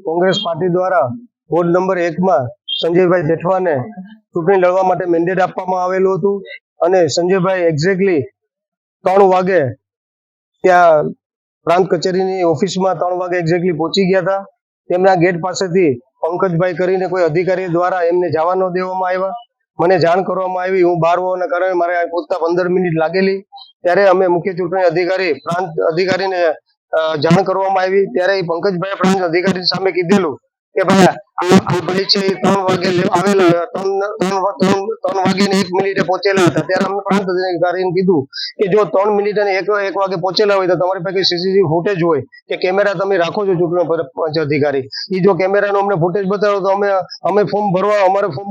Congress party દ્વારા ward number 1 માં સંજયભાઈ જેઠવાને ચૂંટણી લડવા માટે મેન્ડેટ આપવામાં આવેલું હતું અને સંજયભાઈ એક્ઝેક્ટલી 3 વાગે ત્યાં પ્રાંત કચેરીની ઓફિસમાં 3 વાગે એક્ઝેક્ટલી પહોંચી ગયા હતા। તેમના ગેટ પાસેથી પંકજભાઈ કરીને કોઈ અધિકારી દ્વારા એમને જવા ન દેવામાં આવ્યા। મને જાણ કરવામાં આવી, હું બહાર હોવાના કારણે મારે પહોંચતા 15 મિનિટ લાગેલી। ત્યારે અમે મુખ્ય ચૂંટણી અધિકારી પ્રાંત અધિકારીને જાણ કરવામાં આવી। ત્યારે પંકજભાઈ પ્રાંત અધિકારી સામે કીધેલું કે ભાઈ આ ભાઈ છે 3 વાગે આવેલા, 3 વાગે ને 1 મિનિટે પહોંચેલા હતા। ત્યારે અમને પ્રાંત અધિકારીને કીધું કે જો 3 મિનિટ અને 1 વાગે પહોંચેલા હોય તો તમારી પાસે સીસીટીવી ફૂટેજ હોય કે કેમેરા તમે રાખો છો ચૂંટણી અધિકારી, એ જો કેમેરાનો અમને ફૂટેજ બતાવો તો અમે ફોર્મ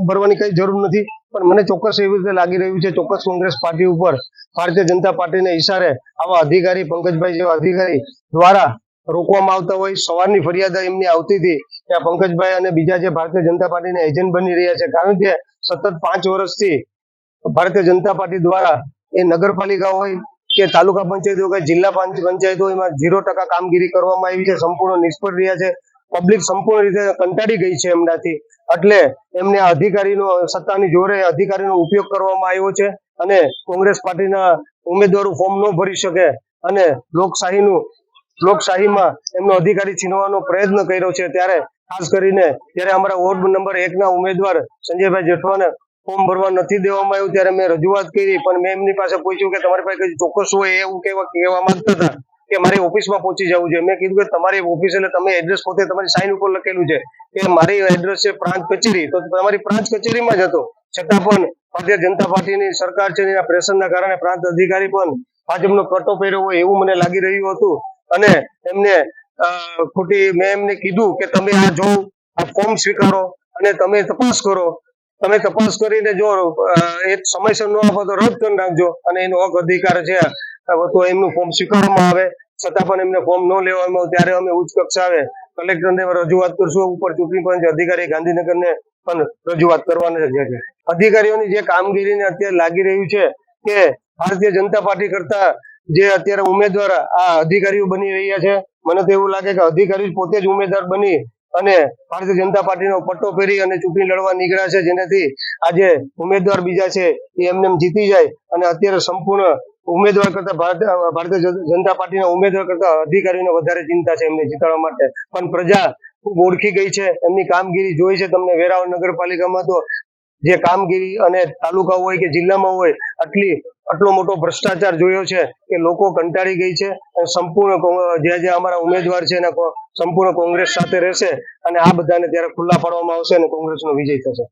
ભરવાની કઈ જરૂર નથી। પણ મને ચોક્કસ એવી રીતે લાગી રહ્યું છે, ચોક્કસ કોંગ્રેસ પાર્ટી ઉપર ભારતીય જનતા પાર્ટીને ઈશારે આવા અધિકારી પંકજભાઈ જેવા અધિકારી દ્વારા રોકવામાં આવતા હોય। સવારની ફરિયાદ એમની આવતી હતી કે પંકજભાઈ અને બીજા જે ભારતીય જનતા પાર્ટીના એજન્ટ બની રહ્યા છે, કારણ કે સતત 5 વર્ષથી ભારતીય જનતા પાર્ટી દ્વારા એ નગરપાલિકા હોય કે તાલુકા પંચાયત હોય કે જિલ્લા પંચાયત હોય એમાં 0% કામગીરી કરવામાં આવી છે, સંપૂર્ણ નિષ્ફળ રહ્યા છે। પબ્લિક સંપૂર્ણ રીતે કંટાળી ગઈ છે એમનાથી, એટલે એમને આ અધિકારીનો સત્તાની જોરે અધિકારીનો ઉપયોગ કરવામાં આવ્યો છે અને કોંગ્રેસ પાર્ટીના ઉમેદવારો ફોર્મ ન ભરી શકે અને લોકશાહીમાં એમનો અધિકારી છીનવાનો પ્રયત્ન કર્યો છે। ત્યારે ખાસ કરીને જ્યારે અમારા વોર્ડ નંબર 1 ના ઉમેદવાર સંજયભાઈ જેઠવાને ફોર્મ ભરવા નથી દેવામાં આવ્યું, ત્યારે મેં રજૂઆત કરી, પણ મેં એમની પાસે પૂછ્યું કે તમારી પાસે કઈ ચોક્કસ હોય એવું કહેવા માંગતા હતા કે મારી ઓફિસમાં પહોંચી જવું છે। મેં કીધું કે તમારી ઓફિસ એટલે તમે એડ્રેસ પોતે તમારી સાઇન ઉપર લખેલું છે કે મારી એડ્રેસ છે પ્રાંત કચેરી, તો તમારી પ્રાંત કચેરીમાં જ હતો, છતાં પણ ભારતીય જનતા પાર્ટીની સરકાર છે એના પ્રેશરના કારણે પ્રાંત અધિકારી પણ ભાજપનો પટ્ટો પહેર્યો હોય એવું મને લાગી રહ્યું હતું અને એમને મેં એમને કીધું કે તમે આ ફોર્મ સ્વીકારો અને તમે તપાસ કરો, તમે તપાસ કરીને જો એ સમયસર ન આપો તો રદ કરી નાખજો અને એનો હક અધિકાર છે તો એમનું ફોર્મ સ્વીકારવામાં આવે। છતાં પણ એમને ફોર્મ ન લેવામાં આવે ત્યારે અમે ઉચ્ચ કક્ષાએ કલેક્ટરને રજૂઆત કરશું, ઉપર ચૂંટણી પંચ અધિકારી ગાંધીનગરને પણ રજૂઆત કરવાના છે। અધિકારીઓની જે કામગીરીને અત્યારે લાગી રહ્યું છે કે ભારતીય જનતા પાર્ટી કરતા જે અત્યારે ઉમેદવાર આ અધિકારીઓ બની રહ્યા છે, મને તો એવું લાગે કે અધિકારી પોતે જ ઉમેદવાર બની અને ભારતીય જનતા પાર્ટીનો પટ્ટો પહેરી અને ચૂંટણી લડવા નીકળ્યા છે, જેનાથી આજે ઉમેદવાર બીજા છે એ એમને જીતી જાય અને અત્યારે સંપૂર્ણ ઉમેદવાર કરતા ભારતીય જનતા પાર્ટીના ઉમેદવાર કરતા અધિકારીઓને વધારે ચિંતા છે એમને જીતાડવા માટે। પણ પ્રજા ખૂબ ઓળખી ગઈ છે, એમની કામગીરી જોઈ છે। તમને વેરાવળ નગરપાલિકામાં તો જે કામગીરી અને તાલુકા હોય કે જિલ્લામાં હોય આટલો મોટો ભ્રષ્ટાચાર જોયો છે કે લોકો કંટાળી ગઈ છે। સંપૂર્ણ જે અમારા ઉમેદવાર છે એના સંપૂર્ણ કોંગ્રેસ સાથે રહેશે અને આ બધાને ત્યારે ખુલ્લા પાડવામાં આવશે અને કોંગ્રેસનો વિજય થશે।